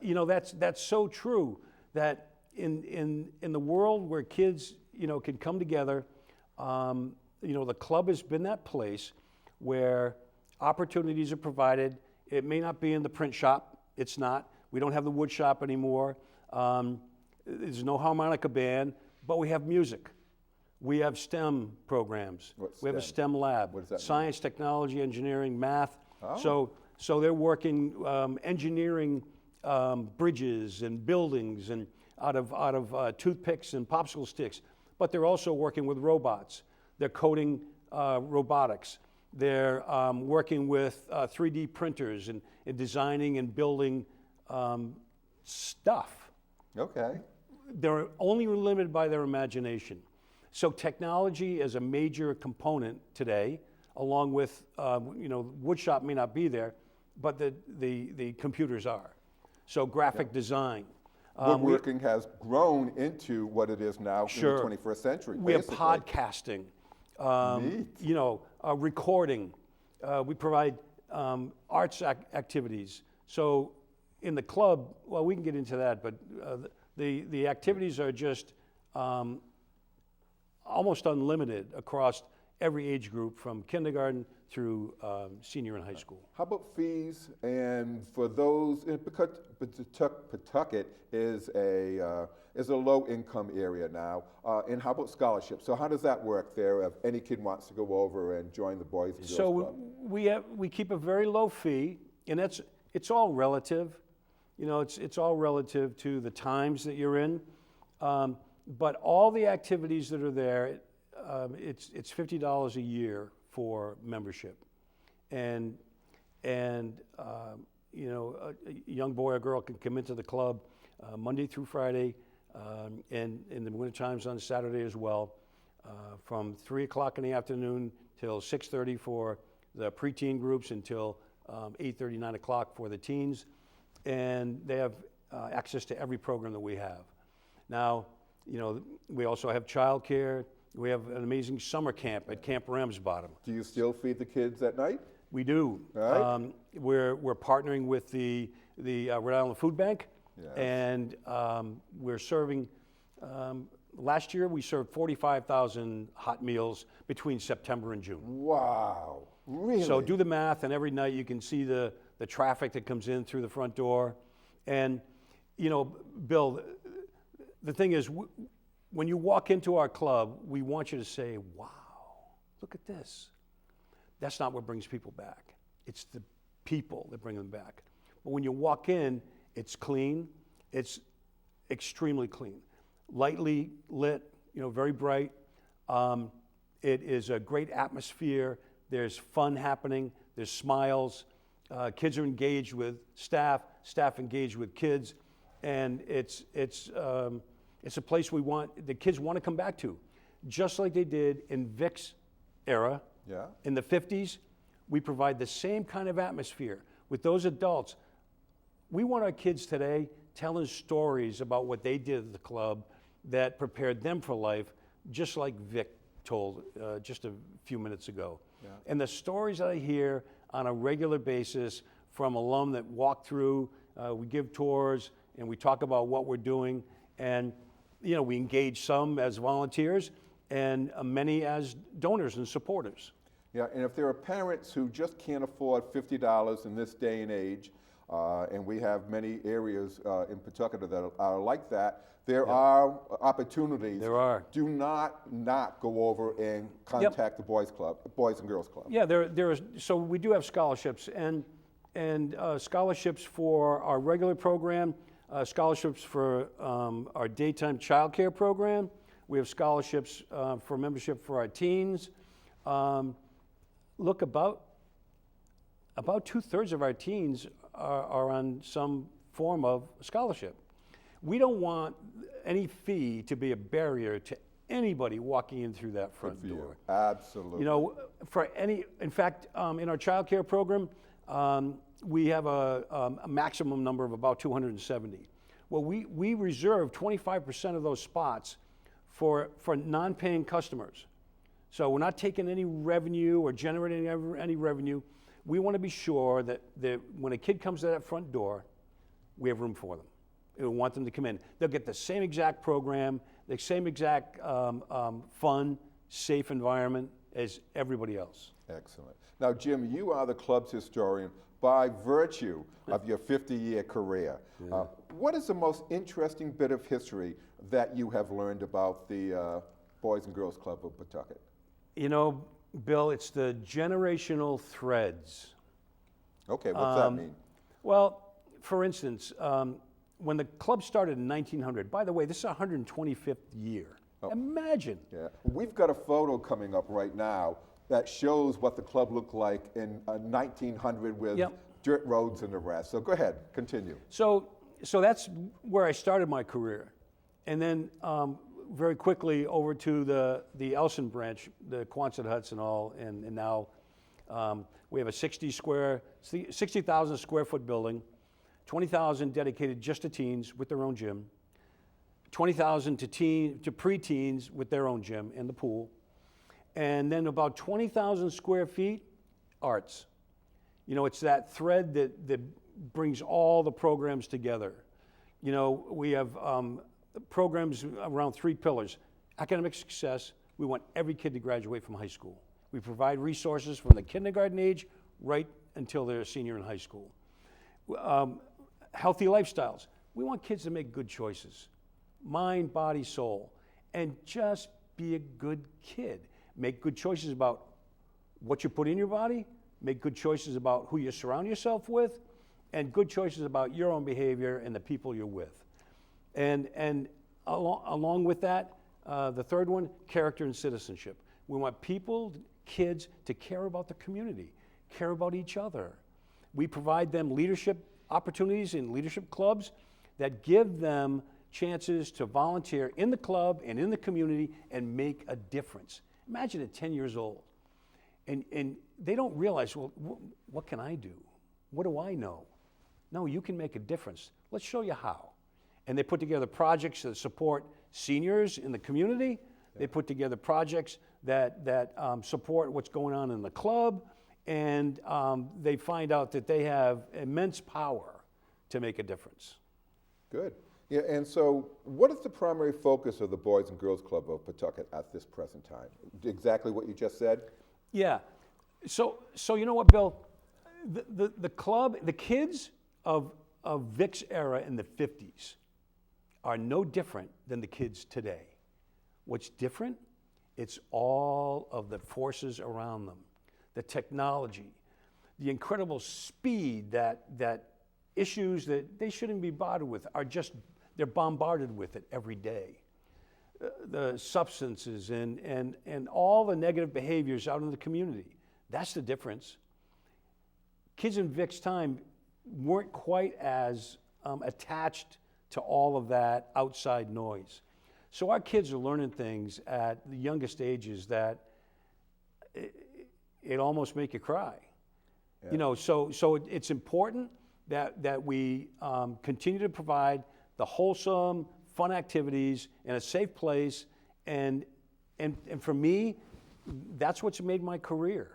That's so true, that in the world where kids, can come together, the club has been that place where opportunities are provided. It may not be in the print shop. It's not. We don't have the wood shop anymore. There's no harmonica band, but we have music. We have STEM programs. What's We have a STEM? STEM lab. What does that mean? Science, technology, engineering, math. Oh. So they're working engineering bridges and buildings and out of toothpicks and popsicle sticks. But they're also working with robots. They're coding robotics. They're working with 3D printers and designing and building stuff. Okay. They're only limited by their imagination. So technology is a major component today, along with, woodshop may not be there, but the computers are. So graphic design. Woodworking has grown into what it is now Sure. in the 21st century. We have basically. podcasting, Neat. recording. We provide arts activities. So in the club, well, we can get into that, but the activities are just almost unlimited across every age group from kindergarten through senior in high school. How about fees? And for those, because Pawtucket is a low-income area now, and how about scholarships? So how does that work there if any kid wants to go over and join the Boys and Girls Club? So we keep a very low fee, and it's all relative. It's all relative to the times that you're in. But all the activities that are there, it's $50 a year for membership, and a young boy or girl can come into the club Monday through Friday, and in the winter times on Saturday as well, from 3 o'clock in the afternoon till 6:30 for the preteen groups until 8:30, 9 o'clock for the teens, and they have access to every program that we have. Now, we also have childcare. We have an amazing summer camp at Camp Ramsbottom. Do you still feed the kids at night? We do. All right. We're partnering with the Rhode Island Food Bank, Yes. and we're serving. Last year, we served 45,000 hot meals between September and June. Wow, really? So do the math, and every night you can see the traffic that comes in through the front door. And, Bill, the thing is, when you walk into our club, we want you to say, wow, look at this. That's not what brings people back. It's the people that bring them back. But when you walk in, it's clean. It's extremely clean. Lightly lit, very bright. It is a great atmosphere. There's fun happening. There's smiles. Kids are engaged with staff. Staff engaged with kids. And it's a place the kids want to come back to. Just like they did in Vic's era, Yeah. in the 50s, we provide the same kind of atmosphere with those adults. We want our kids today telling stories about what they did at the club that prepared them for life, just like Vic told just a few minutes ago. Yeah. And the stories that I hear on a regular basis from alum that walk through, we give tours, and we talk about what we're doing, and we engage some as volunteers and many as donors and supporters. Yeah, and if there are parents who just can't afford $50 in this day and age, and we have many areas in Pawtucket that are like that, there are opportunities. There are. Do not go over and contact the Boys and Girls Club. Yeah, there is. So we do have scholarships, and scholarships for our regular program, scholarships for our daytime child care program. We have scholarships for membership for our teens. Look, about 2/3 of our teens are on some form of scholarship. We don't want any fee to be a barrier to anybody walking in through that front door. Absolutely. In fact, in our child care program, we have a maximum number of about 270. Well, we reserve 25% of those spots for non-paying customers. So we're not taking any revenue or generating any revenue. We want to be sure that when a kid comes to that front door, we have room for them. We want them to come in. They'll get the same exact program, the same exact fun, safe environment as everybody else. Excellent. Now, Jim, you are the club's historian by virtue of your 50-year career. What is the most interesting bit of history that you have learned about the Boys and Girls Club of Pawtucket? You know, Bill, it's the generational threads. Okay, what's that mean? Well, for instance, when the club started in 1900, by the way, this is 125th year. Imagine. Yeah, we've got a photo coming up right now that shows what the club looked like in 1900 with dirt roads and the rest. So go ahead, continue. So that's where I started my career. And then very quickly over to the Elson branch, the Quonset huts and all, and now we have a 60,000 square foot building, 20,000 dedicated just to teens with their own gym, 20,000 to preteens with their own gym and the pool, and then about 20,000 square feet, arts. You know, it's that thread that brings all the programs together. You know, we have programs around 3 pillars. Academic success, we want every kid to graduate from high school. We provide resources from the kindergarten age right until they're a senior in high school. Healthy lifestyles, we want kids to make good choices. Mind, body, soul, and just be a good kid. Make good choices about what you put in your body, make good choices about who you surround yourself with, and good choices about your own behavior and the people you're with. And along with that, the third one, character and citizenship. We want people, kids, to care about the community, care about each other. We provide them leadership opportunities in leadership clubs that give them chances to volunteer in the club and in the community and make a difference. Imagine at 10 years old, and they don't realize, well, what can I do? What do I know? No, you can make a difference. Let's show you how. And they put together projects that support seniors in the community. They put together projects that support what's going on in the club, and they find out that they have immense power to make a difference. Good. Yeah, and so what is the primary focus of the Boys and Girls Club of Pawtucket at this present time? Exactly what you just said? Yeah. So you know what, Bill? The club, the kids of Vic's era in the 50s are no different than the kids today. What's different? It's all of the forces around them, the technology, the incredible speed that issues that they shouldn't be bothered with are just, they're bombarded with it every day. The substances and all the negative behaviors out in the community. That's the difference. Kids in Vic's time weren't quite as attached to all of that outside noise. So our kids are learning things at the youngest ages that it almost make you cry. Yeah. You know, so it's important that we continue to provide the wholesome, fun activities in a safe place, and for me, that's what's made my career.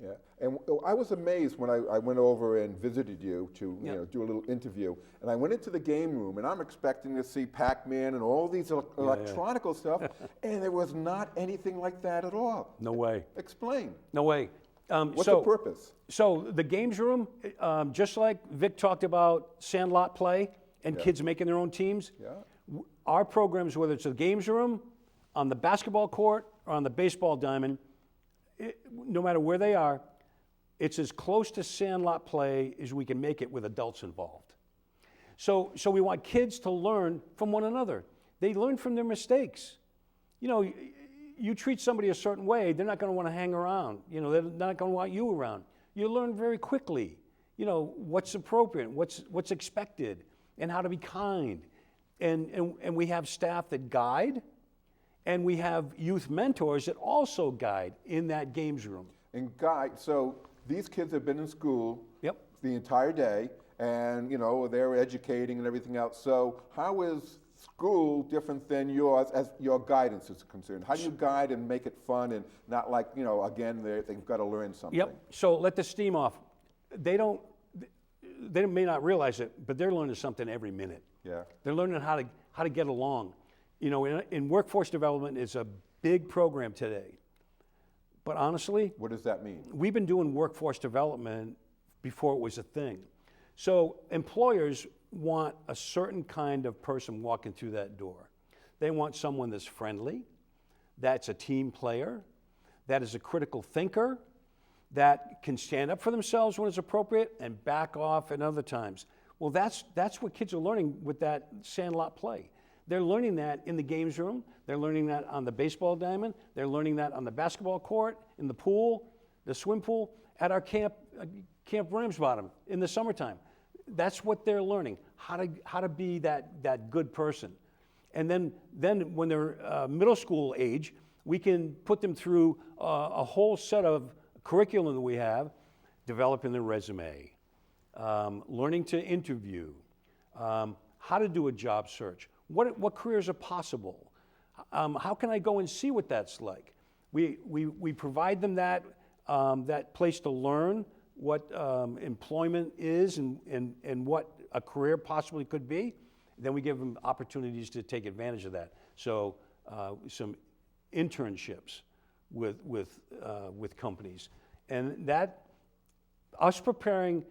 Yeah, and I was amazed when I went over and visited you to do a little interview, and I went into the game room, and I'm expecting to see Pac-Man and all these electronical stuff, and there was not anything like that at all. No way. Explain. No way. What's the purpose? So the games room, just like Vic talked about sandlot play and kids making their own teams, our programs, whether it's the games room, on the basketball court, or on the baseball diamond, no matter where they are, it's as close to sandlot play as we can make it with adults involved. So we want kids to learn from one another. They learn from their mistakes. You know, you treat somebody a certain way, they're not going to want to hang around. You know, they're not going to want you around. You learn very quickly, you know, what's appropriate, what's expected, and how to be kind. And we have staff that guide, and we have youth mentors that also guide in that games room. And guide, so these kids have been in school the entire day, and you know, they're educating and everything else. So how is school different than yours as your guidance is concerned? How do you guide and make it fun and not like, you know, again, they've got to learn something? Yep, so let the steam off. They may not realize it, but they're learning something every minute. Yeah. They're learning how to get along. You know, in workforce development is a big program today. But honestly, what does that mean? We've been doing workforce development before it was a thing. So employers want a certain kind of person walking through that door. They want someone that's friendly. that's a team player, that is a critical thinker, that can stand up for themselves when it's appropriate and back off at other times. Well, that's what kids are learning with that sandlot play. They're learning that in the games room. They're learning that on the baseball diamond. They're learning that on the basketball court, in the pool, the swim pool, at our Camp Ramsbottom in the summertime. That's what they're learning, how to be that good person. And then when they're middle school age, we can put them through a whole set of curriculum that we have, developing their resume, learning to interview, how to do a job search, what careers are possible, how can I go and see what that's like. We provide them that place to learn what employment is and what a career possibly could be. Then we give them opportunities to take advantage of that. So some internships with companies. And that, us preparing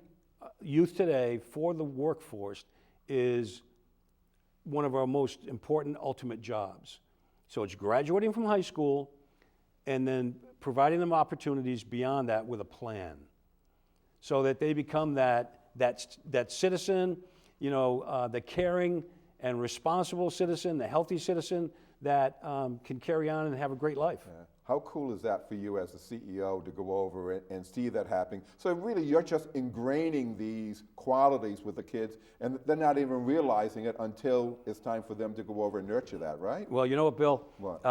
youth today for the workforce is one of our most important ultimate jobs. So it's graduating from high school and then providing them opportunities beyond that with a plan, so that they become that citizen, the caring and responsible citizen, the healthy citizen that can carry on and have a great life. Yeah. How cool is that for you as the CEO to go over it and see that happening? So really you're just ingraining these qualities with the kids and they're not even realizing it until it's time for them to go over and nurture that, right? Well, you know what, Bill? What?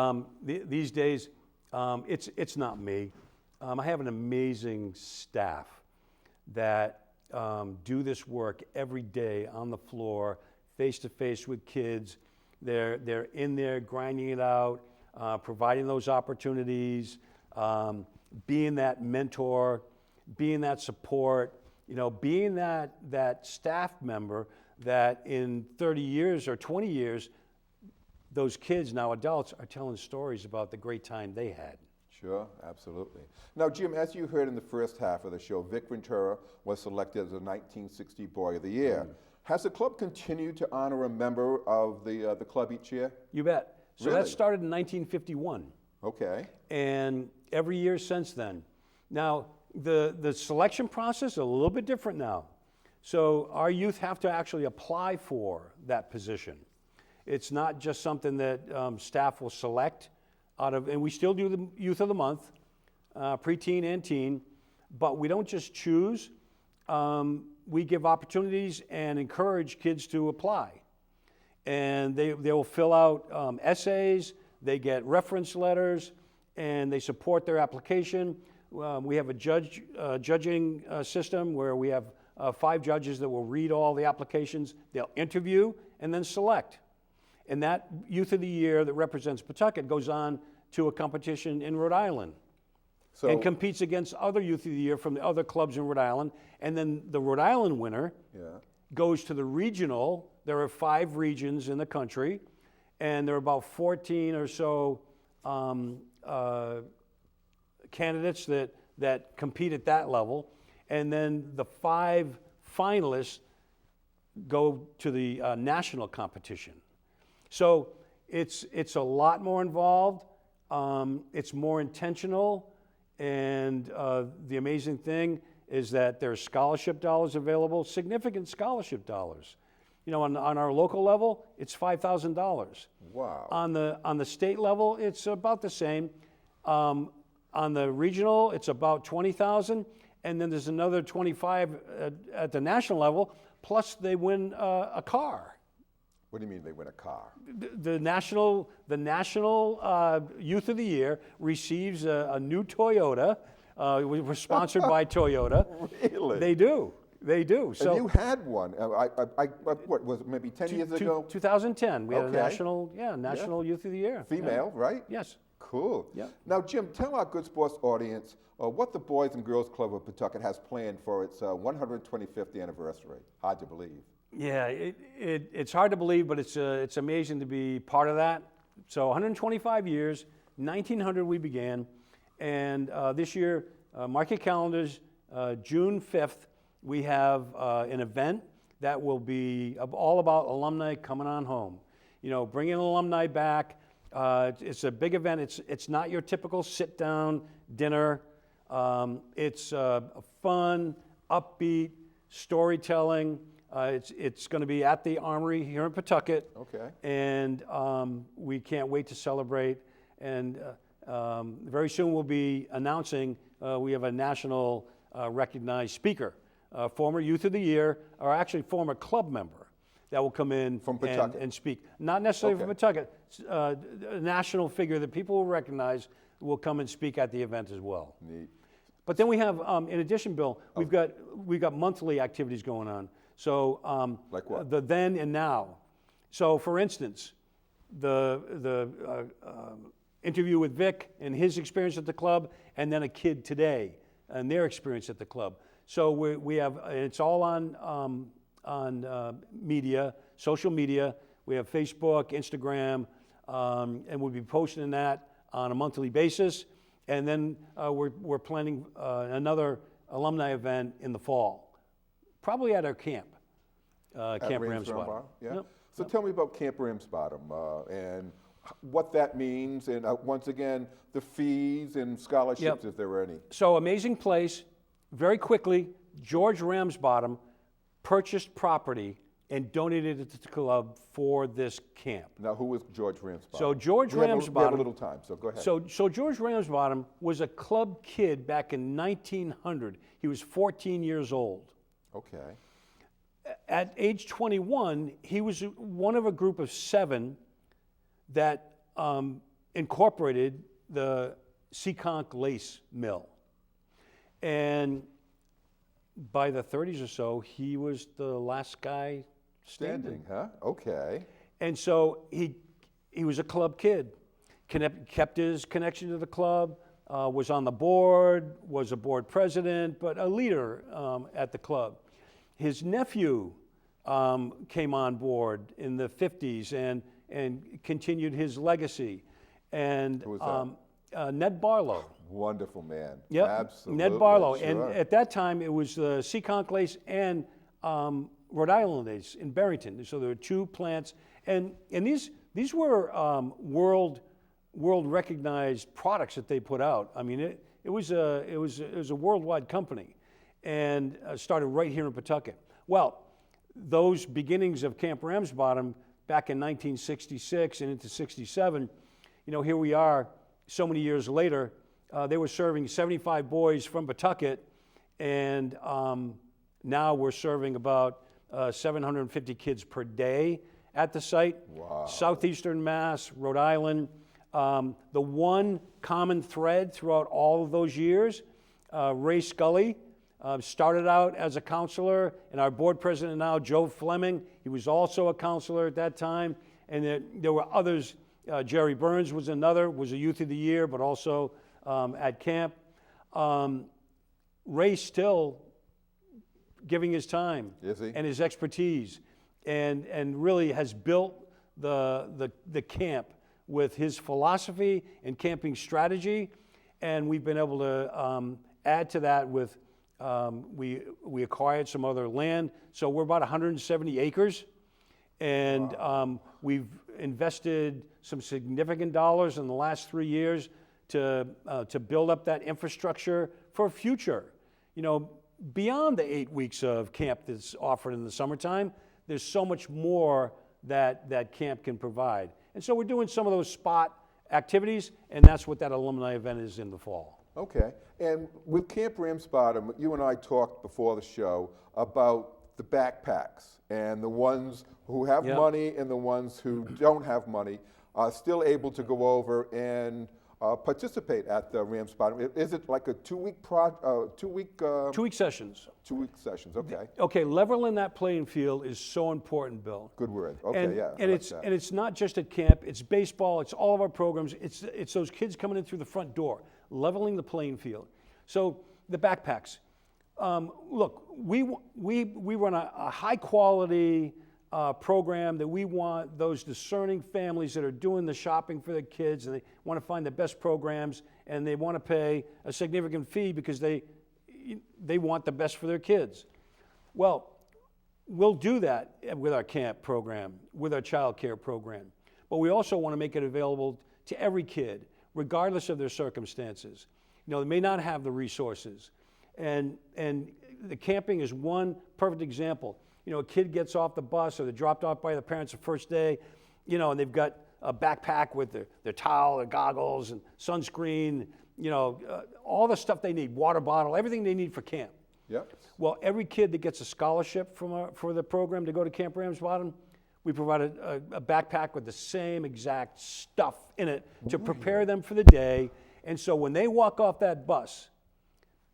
These days, it's not me. I have an amazing staff that do this work every day on the floor, face to face with kids. They're in there grinding it out, providing those opportunities, being that mentor, being that support, being that staff member that in 30 years or 20 years, those kids, now adults, are telling stories about the great time they had. Sure, absolutely. Now, Jim, as you heard in the first half of the show, Vic Ventura was selected as the 1960 Boy of the Year. Has the club continued to honor a member of the club each year? You bet. So Really? that started in 1951. Okay. And every year since then. Now, the selection process is a little bit different now. So our youth have to actually apply for that position. It's not just something that staff will select out of, and we still do the Youth of the Month, preteen and teen, but we don't just choose. We give opportunities and encourage kids to apply. And they will fill out essays, they get reference letters, and they support their application. We have a judging system where we have 5 judges that will read all the applications, they'll interview, and then select. And that Youth of the Year that represents Pawtucket goes on to a competition in Rhode Island and competes against other Youth of the Year from the other clubs in Rhode Island. And then the Rhode Island winner goes to the regional. There are 5 regions in the country, and there are about 14 or so candidates that compete at that level. And then the 5 finalists go to the national competition. So it's a lot more involved. It's more intentional, and the amazing thing is that there's scholarship dollars available, significant scholarship dollars. On our local level, it's $5,000. Wow. On the state level, it's about the same. On the regional, it's about $20,000, and then there's another $25 at the national level. Plus, they win a car. What do you mean they win a car? The national Youth of the Year receives a new Toyota. We were sponsored by Toyota. Really? They do. So and you had one. What was it? Maybe 10 years ago. 2010. We had a Okay. national Youth of the Year. Female, right? Yes. Cool. Yeah. Now, Jim, tell our Good Sports audience what the Boys and Girls Club of Pawtucket has planned for its 125th anniversary. Hard to believe. Yeah, it's hard to believe, but it's amazing to be part of that. So 125 years, 1900 we began, and this year, mark your calendars, June 5th, we have an event that will be all about alumni coming on home. Bringing alumni back, It's a big event. It's not your typical sit-down dinner. It's fun, upbeat, storytelling. It's going to be at the Armory here in Pawtucket. Okay. And we can't wait to celebrate. And very soon we'll be announcing we have a national recognized speaker, former Youth of the Year, or actually former club member that will come in From Pawtucket. and speak. Not necessarily from Okay. Pawtucket, a national figure that people will recognize will come and speak at the event as well. Neat. But then we have, in addition, Bill, we've got monthly activities going on. So Like what? the then and now. So for instance, the interview with Vic and his experience at the club, and then a kid today and their experience at the club. So we have, it's all on media, social media. We have Facebook, Instagram, and we'll be posting that on a monthly basis. And then we're planning another alumni event in the fall, probably at our camp, Camp Ramsbottom. Yeah. Yep. So tell me about Camp Ramsbottom and what that means, and once again, the fees and scholarships, Yep. if there were any. So amazing place. Very quickly, George Ramsbottom purchased property and donated it to the club for this camp. Now, who was George Ramsbottom? So George We have a Ramsbottom. little time, so go ahead. So George Ramsbottom was a club kid back in 1900. He was 14 years old. Okay. At age 21, he was one of a group of 7 that incorporated the Seekonk lace mill. And by the 30s or so, he was the last guy standing. Huh? Okay. And so he was a club kid, kept his connection to the club, was on the board, was a board president, but a leader at the club. His nephew came on board in the 50s and continued his legacy. And Who was that? Ned Barlow. Wonderful man. Yep, Absolutely. Ned Barlow. Sure. And at that time, it was the Seekonk lace and Rhode Island lace in Barrington. So there were 2 plants. And these were world recognized products that they put out. I mean, it was a worldwide company, and started right here in Pawtucket. Well, those beginnings of Camp Ramsbottom back in 1966 and into 67, here we are so many years later. They were serving 75 boys from Pawtucket, and now we're serving about 750 kids per day at the site. Wow. Southeastern Mass, Rhode Island. The one common thread throughout all of those years, Ray Scully started out as a counselor, and our board president now, Joe Fleming, he was also a counselor at that time, and there were others. Jerry Burns was a Youth of the Year, but also at camp. Ray still giving his time Is he? and his expertise, and really has built the camp with his philosophy and camping strategy, and we've been able to add to that with we acquired some other land, so we're about 170 acres, and we've invested some significant dollars in the last 3 years to build up that infrastructure for future. Beyond the 8 weeks of camp that's offered in the summertime, there's so much more that camp can provide. And so we're doing some of those spot activities, and that's what that alumni event is in the fall. Okay. And with Camp Ramsbottom, you and I talked before the show about the backpacks, and the ones who have Yep. money and the ones who don't have money are still able to go over and participate at the Ramsbottom. Is it like a 2-week 2-week sessions. 2-week sessions? Okay. Okay, leveling that playing field is so important, Bill. Good word. Okay, and, yeah. And I it's like that. and it's not just at camp. It's baseball. It's all of our programs. It's those kids coming in through the front door, leveling the playing field. So the backpacks. Look, we run a high quality program that we want those discerning families that are doing the shopping for their kids, and they want to find the best programs, and they want to pay a significant fee because they want the best for their kids. Well, we'll do that with our camp program, with our child care program. but we also want to make it available to every kid, regardless of their circumstances. They may not have the resources. And the camping is one perfect example. A kid gets off the bus or they're dropped off by the parents the first day, and they've got a backpack with their towel, their goggles, and sunscreen, all the stuff they need, water bottle, everything they need for camp. Yep. Well, every kid that gets a scholarship for the program to go to Camp Ramsbottom, we provide a backpack with the same exact stuff in it to prepare them for the day. And so when they walk off that bus,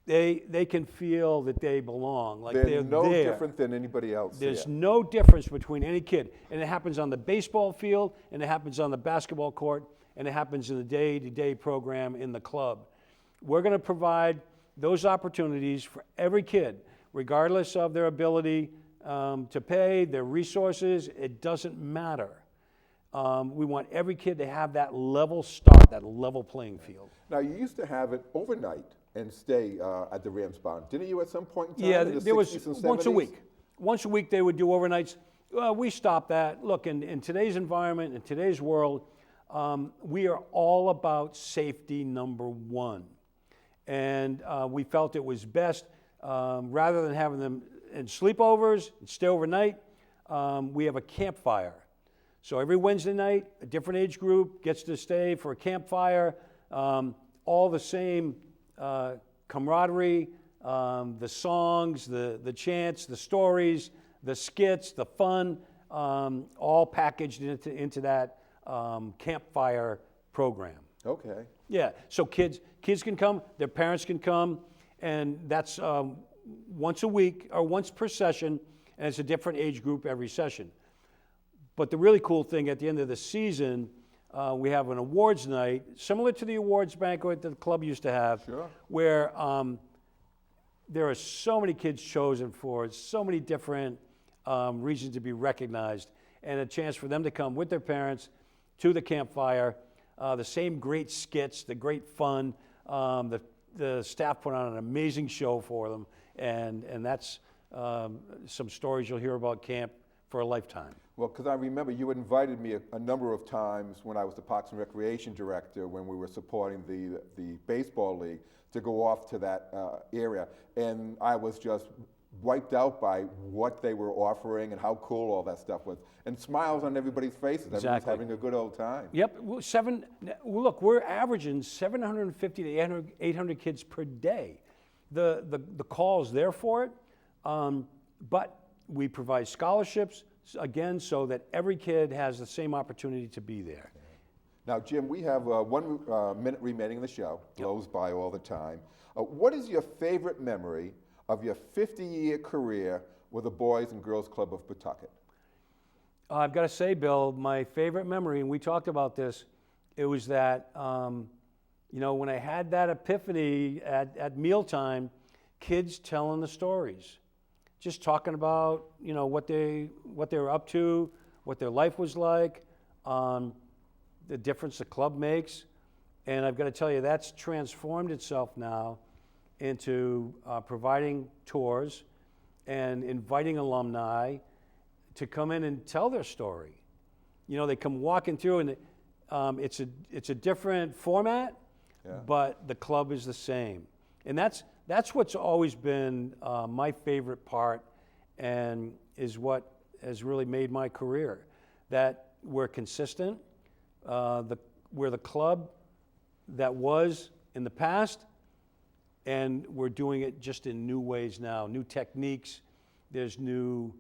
they can feel that they belong, like they're no there. different than anybody else. There's no difference between any kid. And it happens on the baseball field, and it happens on the basketball court, and it happens in the day-to-day program in the club. We're going to provide those opportunities for every kid, regardless of their ability to pay, their resources. It doesn't matter. We want every kid to have that level start, that level playing field. Now, you used to have it overnight and stay at the Ramsbottom. Didn't you at some point in time? Yeah, in the there was 60s and once a 70s? week. Once a week they would do overnights. We stopped that. Look, in today's environment, in today's world, we are all about safety, number one. And we felt it was best, rather than having them in sleepovers and stay overnight, we have a campfire. So every Wednesday night, a different age group gets to stay for a campfire, all the same camaraderie, the songs, the chants, the stories, the skits, the fun, all packaged into that campfire program. Okay. Yeah, so kids can come, their parents can come, and that's once a week or once per session, and it's a different age group every session. But the really cool thing at the end of the season, we have an awards night, similar to the awards banquet that the club used to have, Sure. where there are so many kids chosen for it, so many different reasons to be recognized, and a chance for them to come with their parents to the campfire. The same great skits, the great fun. The staff put on an amazing show for them, and that's some stories you'll hear about camp for a lifetime. Well, because I remember you had invited me a number of times when I was the Parks and Recreation Director, when we were supporting the baseball league, to go off to that area. And I was just wiped out by what they were offering and how cool all that stuff was. And smiles on everybody's faces. Everyone's Exactly. having a good old time. Yep, look, we're averaging 750 to 800 kids per day. The call's there for it, but we provide scholarships, again, so that every kid has the same opportunity to be there. Now, Jim, we have 1 minute remaining in the show. Blows by all the time. What is your favorite memory of your 50-year career with the Boys and Girls Club of Pawtucket? I've got to say, Bill, my favorite memory, and we talked about this, it was that, when I had that epiphany at mealtime, kids telling the stories, just talking about, what they were up to, what their life was like, the difference the club makes. And I've got to tell you, that's transformed itself now into providing tours and inviting alumni to come in and tell their story. They come walking through, and it's a different format, but the club is the same. And that's what's always been my favorite part, and is what has really made my career. That we're consistent. We're the club that was in the past, and we're doing it just in new ways now, new techniques. There's new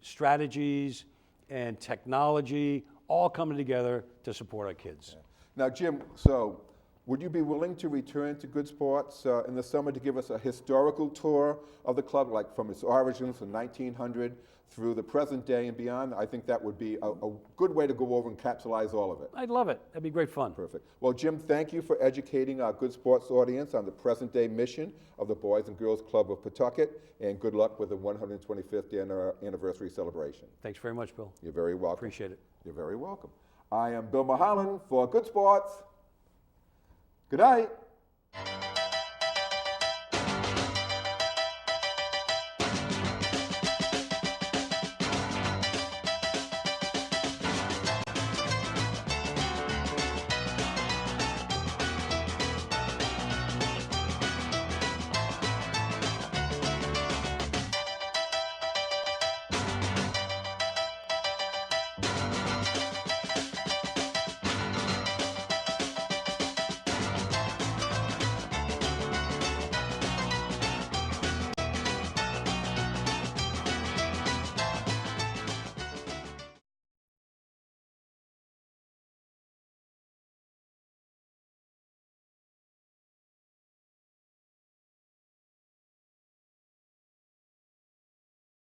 strategies and technology all coming together to support our kids. Now, Jim, so would you be willing to return to Good Sports in the summer to give us a historical tour of the club, like from its origins from 1900 through the present day and beyond? I think that would be a good way to go over and capsulize all of it. I'd love it. That'd be great fun. Perfect. Well, Jim, thank you for educating our Good Sports audience on the present day mission of the Boys and Girls Club of Pawtucket, and good luck with the 125th anniversary celebration. Thanks very much, Bill. You're very welcome. Appreciate it. You're very welcome. I am Bill Mulholland for Good Sports. Good night.